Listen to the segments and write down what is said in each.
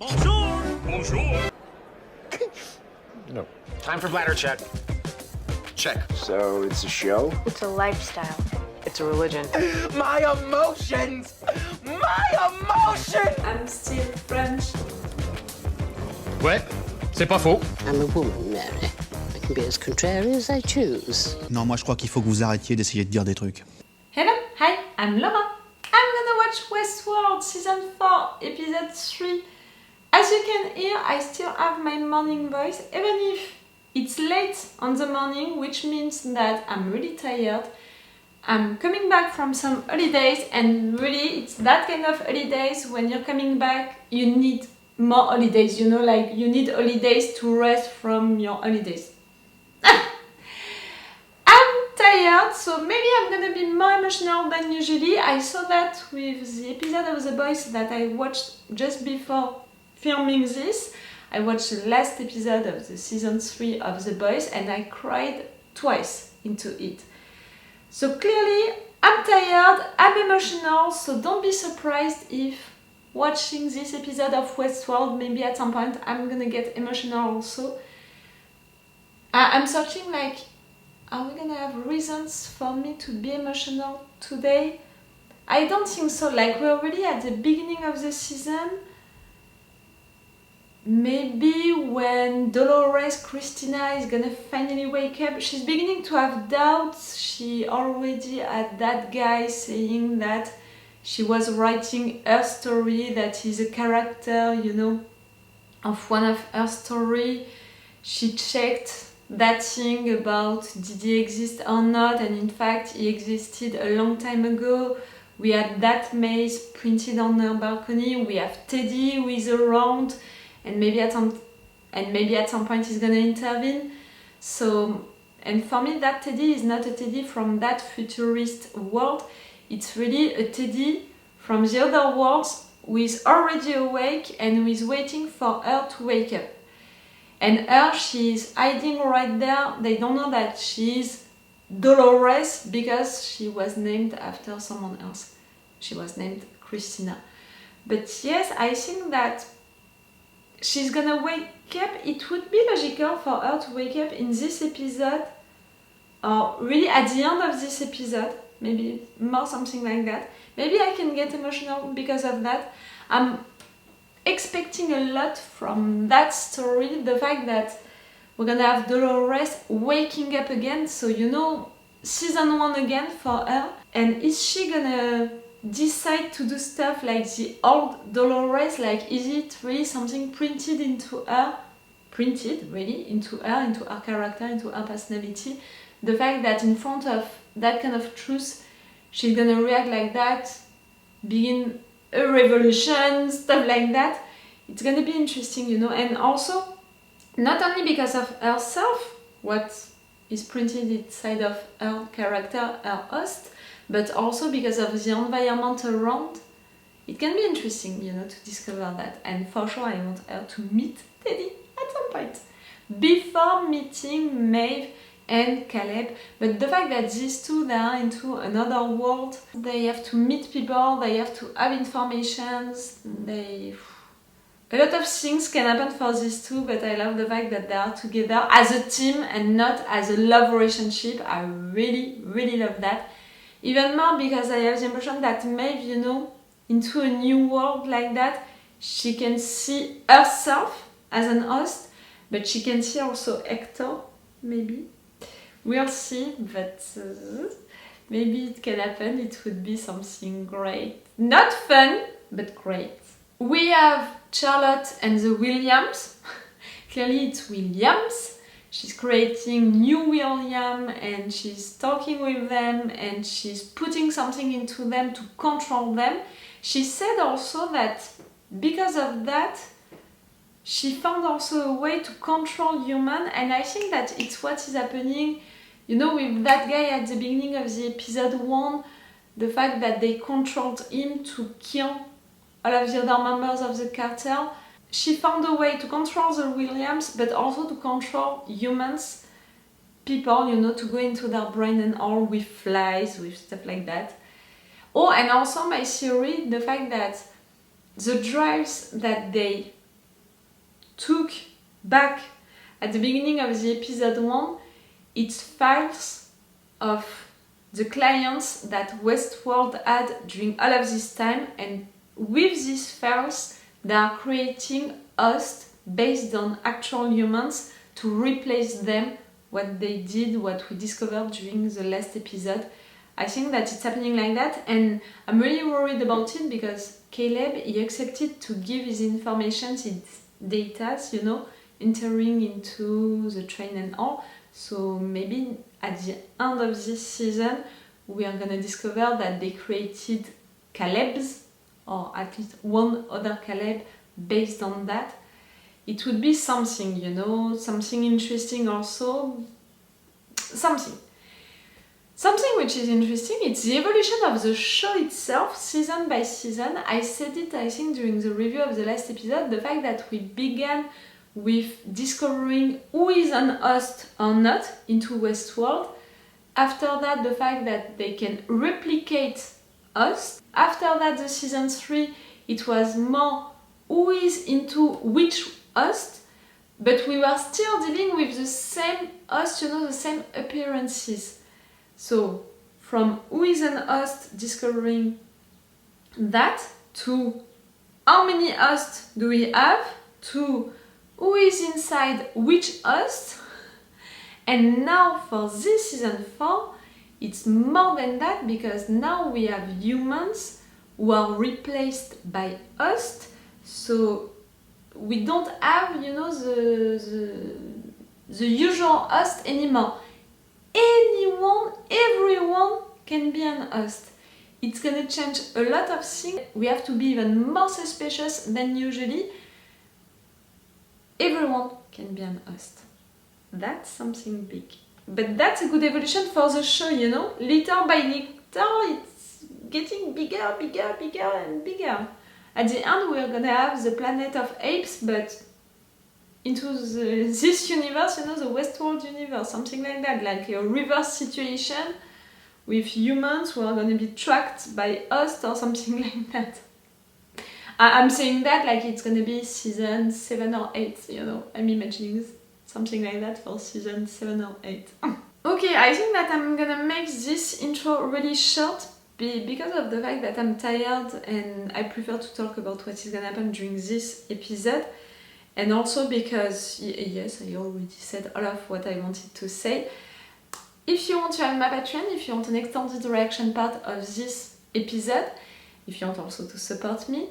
Bonjour! Bonjour! No. Time for bladder check. Check. So it's a show? It's a lifestyle. It's a religion. My emotions! My emotions! I'm still French. Ouais, c'est pas faux. I'm a woman, Mary. I can be as contrary as I choose. Non, moi je crois qu'il faut que vous arrêtiez d'essayer de dire des trucs. Hello, hi, I'm Laura. I'm gonna watch Westworld Season 4, Episode 3. As you can hear, I still have my morning voice, even if it's late on the morning, which means that I'm really tired. I'm coming back from some holidays, and really it's that kind of holidays when you're coming back, you need more holidays, you know, like you need holidays to rest from your holidays. I'm tired, so maybe I'm gonna be more emotional than usually. I saw that with the episode of The Boys that I watched just before filming this. I watched the last episode of the season 3 of The Boys and I cried twice into it. So clearly I'm tired, I'm emotional, so don't be surprised if watching this episode of Westworld, maybe at some point I'm gonna get emotional also. I'm searching like, are we gonna have reasons for me to be emotional today? I don't think so, like we're already at the beginning of the season. Maybe when Dolores Christina is gonna finally wake up, she's beginning to have doubts. She already had that guy saying that she was writing her story, that is a character, you know, of one of her story. She checked that thing about did he exist or not, and in fact he existed a long time ago. We had that maze printed on her balcony. We have Teddy who is around. And maybe at some point he's gonna intervene. So, and for me that Teddy is not a Teddy from that futurist world. It's really a Teddy from the other worlds who is already awake and who is waiting for her to wake up. And her, she's hiding right there. They don't know that she's Dolores because she was named after someone else. She was named Christina. But yes, I think that she's gonna wake up. It would be logical for her to wake up in this episode, or really at the end of this episode, maybe more something like that. Maybe I can get emotional because of that. I'm expecting a lot from that story, the fact that we're gonna have Dolores waking up again, so you know, season 1 again for her. And is she gonna decide to do stuff like the old Dolores? Like, is it really something printed into her? Printed, really, into her character, into her personality? The fact that in front of that kind of truth, she's gonna react like that, begin a revolution, stuff like that. It's gonna be interesting, you know. And also, not only because of herself, what is printed inside of her character, her host, but also because of the environment around. It can be interesting, you know, to discover that. And for sure I want her to meet Teddy at some point, before meeting Maeve and Caleb. But the fact that these two, they are into another world, they have to meet people, they have to have informations, a lot of things can happen for these two, but I love the fact that they are together as a team and not as a love relationship. I really, really love that. Even more because I have the impression that Maeve, you know, into a new world like that, she can see herself as an host, but she can see also Hector, maybe. We'll see, but maybe it can happen. It would be something great. Not fun, but great. We have Charlotte and the Williams. Clearly it's Williams. She's creating new William and she's talking with them and she's putting something into them to control them. She said also that because of that, she found also a way to control human, and I think that it's what is happening, you know, with that guy at the beginning of the episode 1, the fact that they controlled him to kill all of the other members of the cartel. She found a way to control the Williams, but also to control humans, people, you know, to go into their brain and all, with flies, with stuff like that. Oh, and also my theory, the fact that the drives that they took back at the beginning of the episode 1, it's files of the clients that Westworld had during all of this time, and with these files they are creating hosts based on actual humans to replace them, what they did, what we discovered during the last episode. I think that it's happening like that, and I'm really worried about it because Caleb, he accepted to give his information, his data, you know, entering into the train and all. So maybe at the end of this season we are gonna discover that they created Calebs, or at least one other Caleb based on that. It would be something, you know, something interesting also. Something which is interesting, it's the evolution of the show itself, season by season. I said it, I think, during the review of the last episode, the fact that we began with discovering who is an host or not into Westworld. After that, the fact that they can replicate us. After that, the season 3, it was more who is into which host, but we were still dealing with the same host, you know, the same appearances. So, from who is an host, discovering that, to how many hosts do we have, to who is inside which host, and now for this season 4, it's more than that, because now we have humans who are replaced by hosts, so we don't have, you know, the usual host anymore. Everyone can be an host. It's gonna change a lot of things. We have to be even more suspicious than usually. Everyone can be an host. That's something big. But that's a good evolution for the show, you know? Little by little, it's getting bigger, bigger, bigger and bigger. At the end, we're gonna have the planet of apes, but into this universe, you know, the Westworld universe, something like that, like a reverse situation with humans who are going to be tracked by hosts or something like that. I'm saying that like it's going to be season 7 or 8, you know, I'm imagining something like that for season 7 or 8. Okay, I think that I'm gonna make this intro really short because of the fact that I'm tired and I prefer to talk about what is gonna happen during this episode. And also because, yes, I already said all of what I wanted to say. If you want to have my Patreon, if you want an extended reaction part of this episode, if you want also to support me,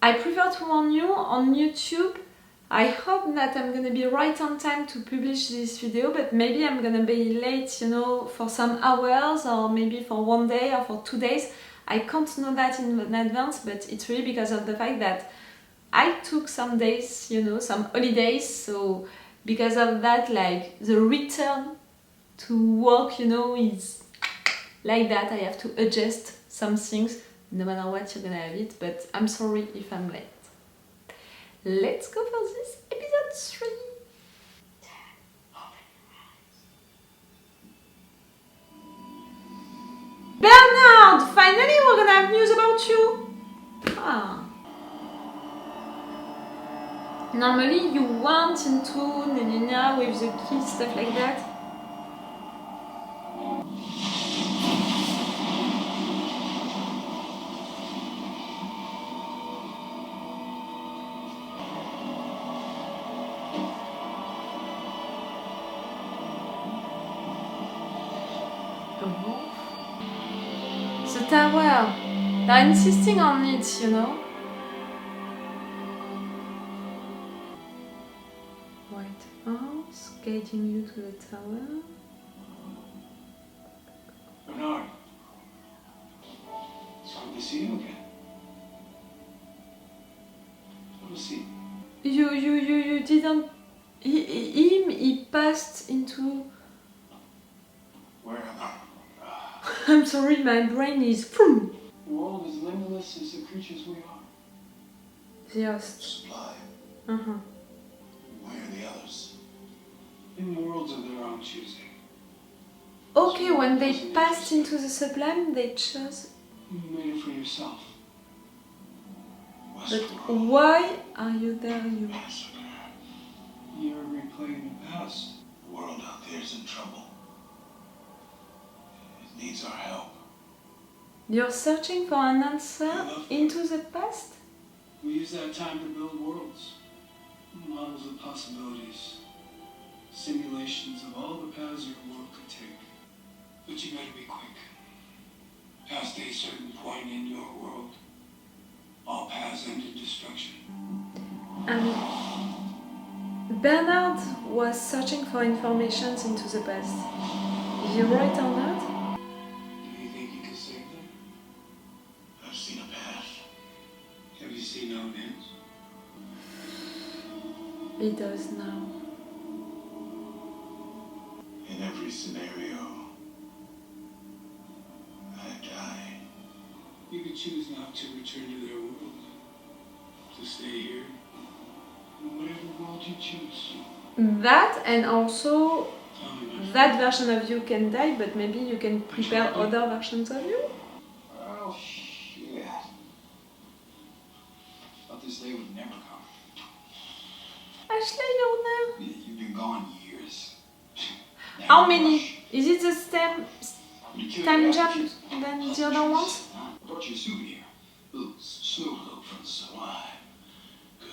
I prefer to warn you on YouTube. I hope that I'm gonna be right on time to publish this video, but maybe I'm gonna be late, you know, for some hours, or maybe for 1 day or for 2 days. I can't know that in advance, but it's really because of the fact that I took some days, you know, some holidays, so because of that, like, the return to work, you know, is like that. I have to adjust some things, no matter what, you're gonna have it, but I'm sorry if I'm late. Let's go for this episode 3. Bernard! Finally we're gonna have news about you! Ah. Normally you went into Nelina with the kids, stuff like that. The tower. They're insisting on it, you know. White House, guiding you to the tower. Bernard, it's good to see you again. Have a seat. You didn't. He passed into. Where am I? I'm sorry, my brain is. The world as limitless as the creatures we are. The host. Sublime. Where are the others? In worlds of their own choosing. Okay, when they passed into the Sublime, they chose. You made it for yourself. But Westworld. why are you there, you? Massacre. You're replaying the past. The world out there is in trouble. It needs our help. You're searching for an answer into the past? We use that time to build worlds. Models of possibilities. Simulations of all the paths your world could take. But you better be quick. Past a certain point in your world, all paths end in destruction. Bernard was searching for information into the past. Is he right or not? Do you think you can save them? I've seen a path. Have you seen how it ends? He does now. In every scenario, I die. You could choose not to return to their world. To stay here. In whatever world you choose. That, and also that version of you can die, but maybe you can prepare other versions of you? Oh, shit. Thought this day would never come. Ashley, you're there. You've been gone years. How many? Is it the same time jump than the other ones? I brought you a souvenir. Little snow globe from the Sublime. Good.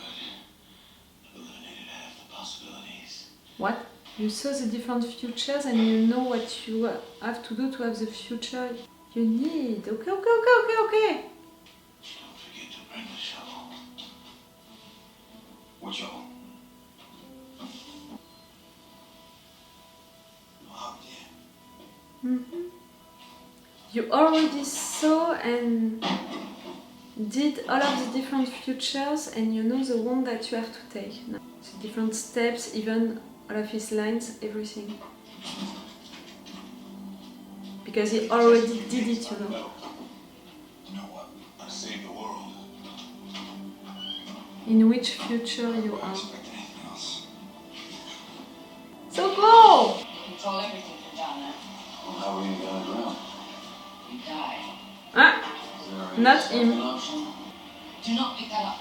Eliminated half the possibilities. What? You saw the different futures and you know what you have to do to have the future you need. Okay. Don't forget to bring the shovel. What shovel? You already saw and did all of the different futures and you know the one that you have to take. No. The different steps, even all of his lines, everything. Because he already did it, you know. You know what? I saved the world. In which future you I are. expect anything else. So go! Control everything from down there. Well, how are we gonna get underground? You die. Ah, Is there not any him. second option? Do not pick that up.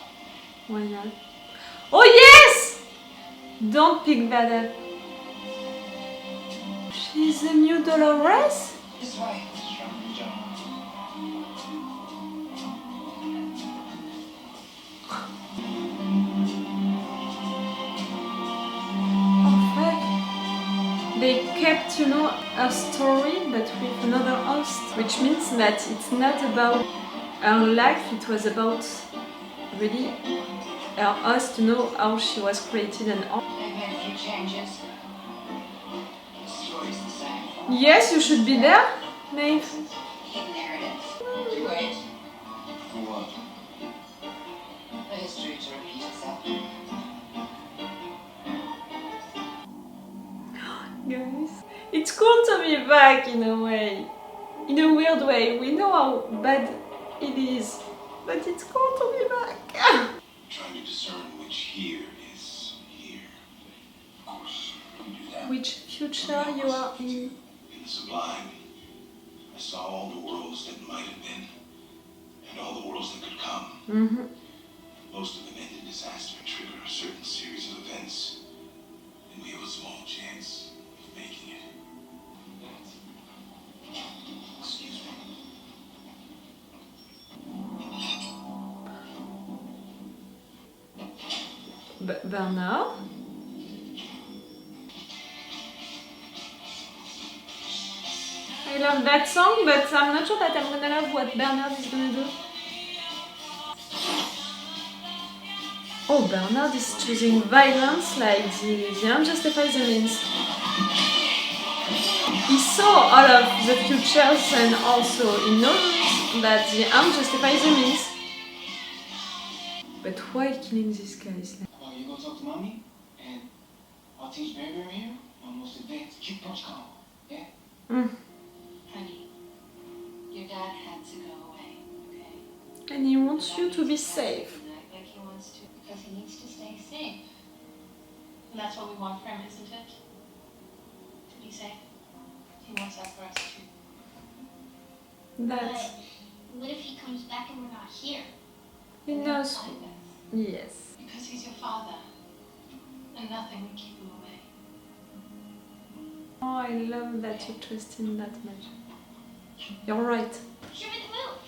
Why not? Oh yes! Don't pick that up. She's the new Dolores? This way. Oh fuck. They kept, you know, her story but with another host. Which means that it's not about her life, it was about really her host to know how she was created and all. They've made a few changes. The story's the same. Yes, you should be there, Maeve. Hidden narratives. Wait. For what? The history to repeat itself. Guys, it's cool to be back in a way. In a weird way. We know how bad it is, but it's cool to be back. Trying to discern which here is here. Of course, you do that. Which future you are in? In the Sublime, I saw all the worlds that might have been, and all the worlds that could come. Most of them end in disaster and trigger a certain series of events, and we have a small chance of making it. Excuse me. Bernard? I love that song, but I'm not sure that I'm gonna love what Bernard is gonna do. Oh, Bernard is choosing violence like the end justifies the means. He saw all of the futures and also he knows that the end justifies the means. But why killing these guys? You go talk to mommy, and I'll teach Baby here almost advanced kick punch combo. Yeah? Honey, your dad had to go away, okay? And he wants you to be safe. Like he wants to, because he needs to stay safe. And that's what we want for him, isn't it? To be safe. He wants that for us too. That's... What if he comes back and we're not here? He knows. Like this. Yes. Because he's your father. and nothing would keep him away. Oh, I love that you trust him that much. You're right. Show me the move.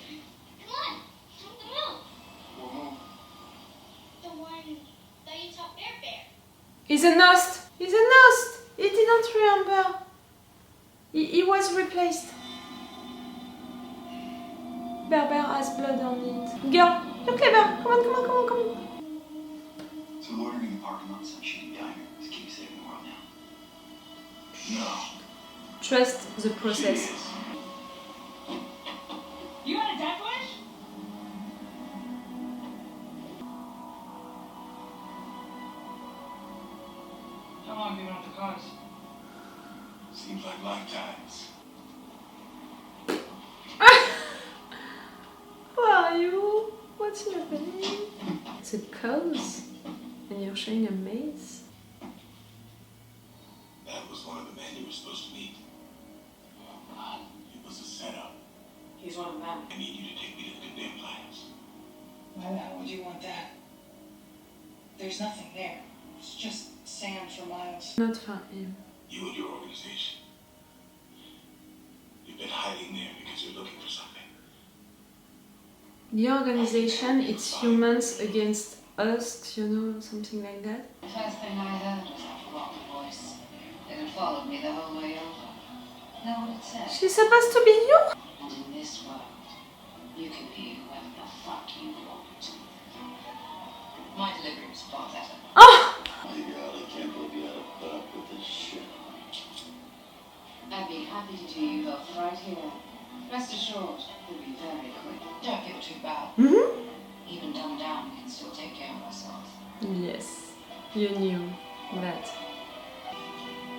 Come on. Show me the move. What move? The one that you taught Bear. He's a ghost! He's a ghost! He didn't remember. He was replaced. Bear has blood on it. Girl, you're clever. Come on. So loitering in the parking lot of some shitty diner is key to saving the world now. No. Trust the process. You had a death wish? How long have you been with the cause? Seems like lifetimes. Who are you? What's your name? It's a cause. And you're showing a maze. That was one of the men you were supposed to meet. It was a setup. He's one of them. I need you to take me to the condemned labs. Why the hell would you want that? There's nothing there. It's just sand for miles. Not for him. You and your organization. You've been hiding there because you're looking for something. The organization, it's humans against us, you know, something like that. The first thing I heard was that rotten voice. It had followed me the whole way over. Know what it said? She's supposed to be you? And in this world, you can be whoever the fuck you want. My delivery was far better. Oh! My God, I can't believe you had to put up with this shit. I'd be happy to do you both right here. Rest assured, we'll be very quick. Don't feel too bad. Mm-hmm. Even dumbed down, we can still take care of ourselves. Yes, you knew that.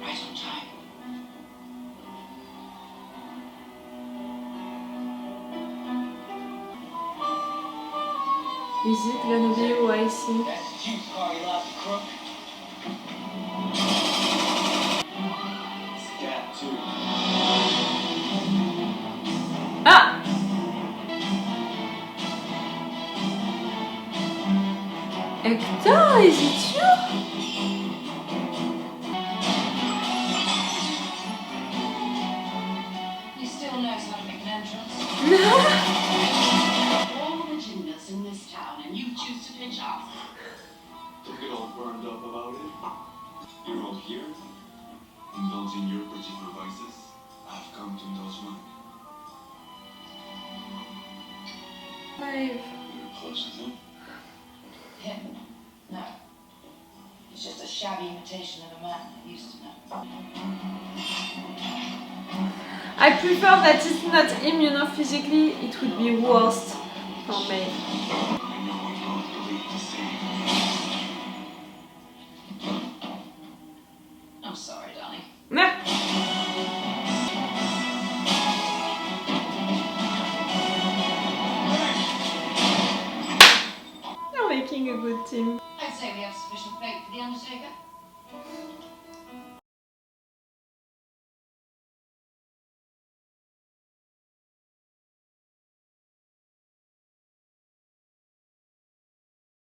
Right on time. Is it gonna be who I think? That's you, party lot, you crook. Scat, too. Ah! Hector, is it you? He still knows how to make an entrance. No! All the gymnasts in this town, and you choose to pitch off. Don't get all burned up about it. You're all here, indulging your particular vices. I've come to indulge mine. Maeve. You're close with him. Him? No. He's just a shabby imitation of a man I used to know. I prefer that it's not him, you know, physically, it would be worst for me. I know what you both believe the same. I'm sorry, Donnie. Nah. You're making a good team. I'd say we have sufficient faith for the Undertaker.